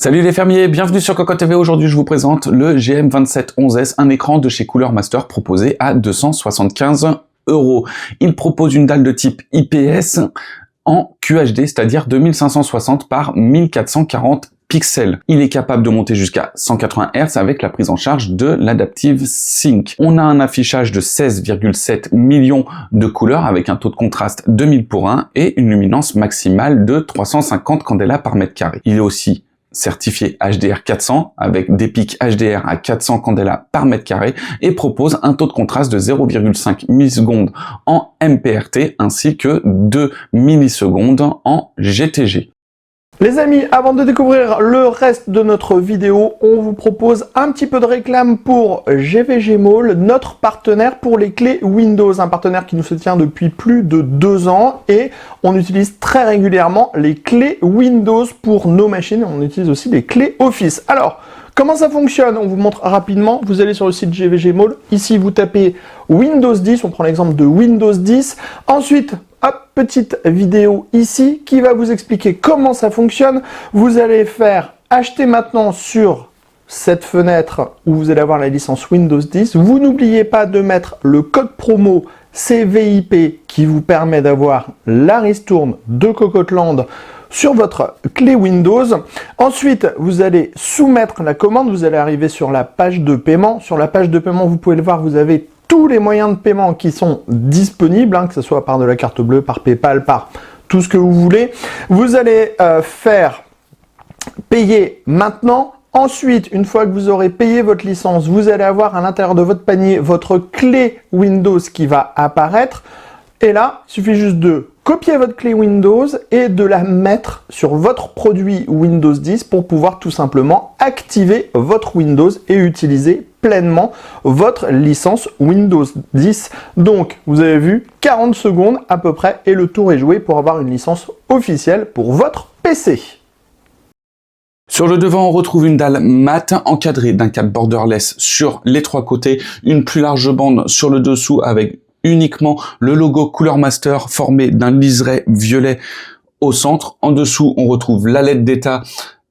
Salut les fermiers, bienvenue sur Cocotte TV. Aujourd'hui je vous présente le GM2711S, un écran de chez Cooler Master proposé à 275 €. Il propose une dalle de type IPS en QHD, c'est-à-dire 2560 par 1440 pixels. Il est capable de monter jusqu'à 180 Hz avec la prise en charge de l'Adaptive Sync. On a un affichage de 16,7 millions de couleurs avec un taux de contraste 2000:1 et une luminance maximale de 350 candela par mètre carré. Il est aussi certifié HDR 400 avec des pics HDR à 400 candela par mètre carré et propose un taux de contraste de 0,5 millisecondes en MPRT ainsi que 2 millisecondes en GTG. Les amis, avant de découvrir le reste de notre vidéo, on vous propose un petit peu de réclame pour GVG Mall, notre partenaire pour les clés Windows, un partenaire qui nous soutient depuis plus de 2 ans et on utilise très régulièrement les clés Windows pour nos machines, on utilise aussi les clés Office. Alors, comment ça fonctionne? On vous montre rapidement, vous allez sur le site GVG Mall, ici vous tapez Windows 10, on prend l'exemple de Windows 10, ensuite hop, petite vidéo ici qui va vous expliquer comment ça fonctionne. Vous allez faire acheter maintenant sur cette fenêtre où vous allez avoir la licence Windows 10. Vous n'oubliez pas de mettre le code promo CVIP qui vous permet d'avoir la ristourne de Cocoteland sur votre clé Windows. Ensuite, vous allez soumettre la commande. Vous allez arriver sur la page de paiement. Sur la page de paiement, vous pouvez le voir, vous avez tous les moyens de paiement qui sont disponibles, que ce soit par de la carte bleue, par PayPal, par tout ce que vous voulez. Vous allez faire payer maintenant. Ensuite, une fois que vous aurez payé votre licence, vous allez avoir à l'intérieur de votre panier votre clé Windows qui va apparaître. Et là, il suffit juste de copier votre clé Windows et de la mettre sur votre produit Windows 10 pour pouvoir tout simplement activer votre Windows et utiliser pleinement votre licence Windows 10. Donc, vous avez vu, 40 secondes à peu près et le tour est joué pour avoir une licence officielle pour votre PC. Sur le devant, on retrouve une dalle mat encadrée d'un cadre borderless sur les 3 côtés, une plus large bande sur le dessous avec uniquement le logo Cooler Master formé d'un liseré violet au centre. En dessous, on retrouve la LED d'état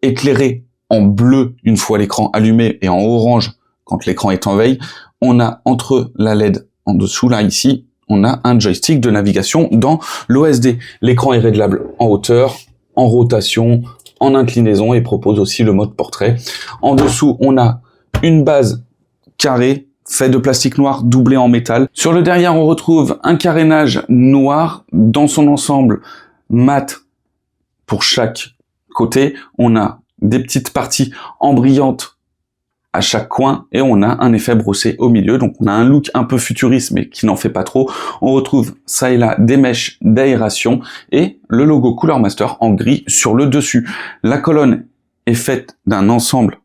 éclairée en bleu une fois l'écran allumé et en orange quand l'écran est en veille. On a entre la LED en dessous, là, ici, on a un joystick de navigation dans l'OSD. L'écran est réglable en hauteur, en rotation, en inclinaison et propose aussi le mode portrait. En dessous, on a une base carrée fait de plastique noir doublé en métal. Sur le derrière, on retrouve un carénage noir dans son ensemble mat pour chaque côté. On a des petites parties embrillantes à chaque coin et on a un effet brossé au milieu. Donc on a un look un peu futuriste mais qui n'en fait pas trop. On retrouve ça et là des mèches d'aération et le logo Cooler Master en gris sur le dessus. La colonne est faite d'un ensemble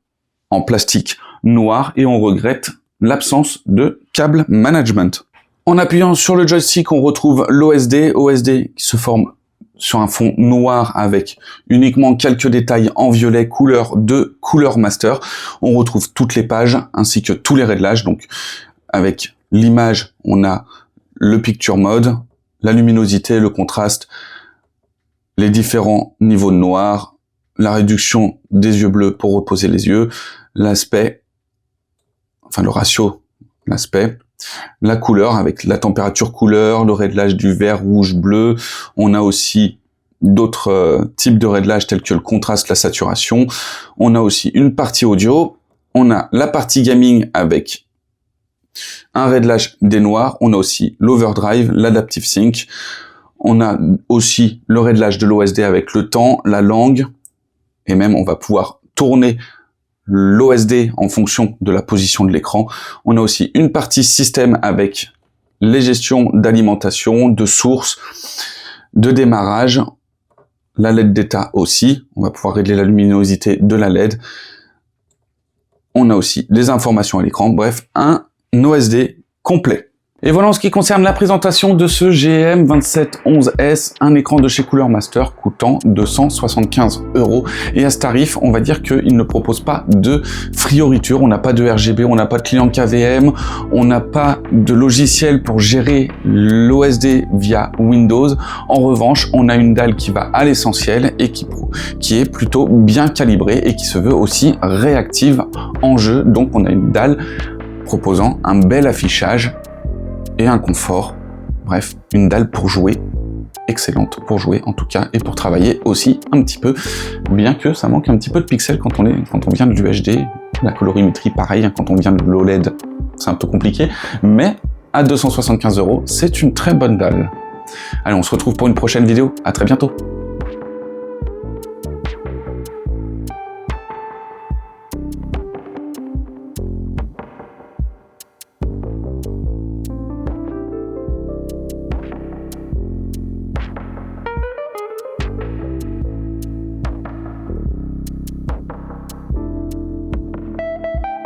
en plastique noir et on regrette l'absence de câble management. En appuyant sur le joystick, on retrouve l'OSD, OSD qui se forme sur un fond noir avec uniquement quelques détails en violet couleur de Cooler Master. On retrouve toutes les pages ainsi que tous les réglages. Donc avec l'image, on a le picture mode, la luminosité, le contraste, les différents niveaux de noir, la réduction des yeux bleus pour reposer les yeux, l'aspect, enfin le ratio, l'aspect, la couleur avec la température couleur, le réglage du vert, rouge, bleu. On a aussi d'autres types de réglages tels que le contraste, la saturation. On a aussi une partie audio. On a la partie gaming avec un réglage des noirs. On a aussi l'overdrive, l'adaptive sync. On a aussi le réglage de l'OSD avec le temps, la langue. Et même on va pouvoir tourner l'OSD en fonction de la position de l'écran. On a aussi une partie système avec les gestions d'alimentation, de source, de démarrage, la LED d'état aussi. On va pouvoir régler la luminosité de la LED. On a aussi des informations à l'écran. Bref, un OSD complet. Et voilà en ce qui concerne la présentation de ce GM2711S, un écran de chez Cooler Master coûtant 275 €. Et à ce tarif, on va dire qu'il ne propose pas de frioriture, on n'a pas de RGB, on n'a pas de client KVM, on n'a pas de logiciel pour gérer l'OSD via Windows. En revanche, on a une dalle qui va à l'essentiel et qui est plutôt bien calibrée et qui se veut aussi réactive en jeu. Donc on a une dalle proposant un bel affichage et un confort, bref, une dalle pour jouer, excellente pour jouer en tout cas, et pour travailler aussi un petit peu, bien que ça manque un petit peu de pixels quand on vient de l'UHD, la colorimétrie pareil, hein, quand on vient de l'OLED, c'est un peu compliqué, mais à 275 €, c'est une très bonne dalle. Allez, on se retrouve pour une prochaine vidéo, à très bientôt.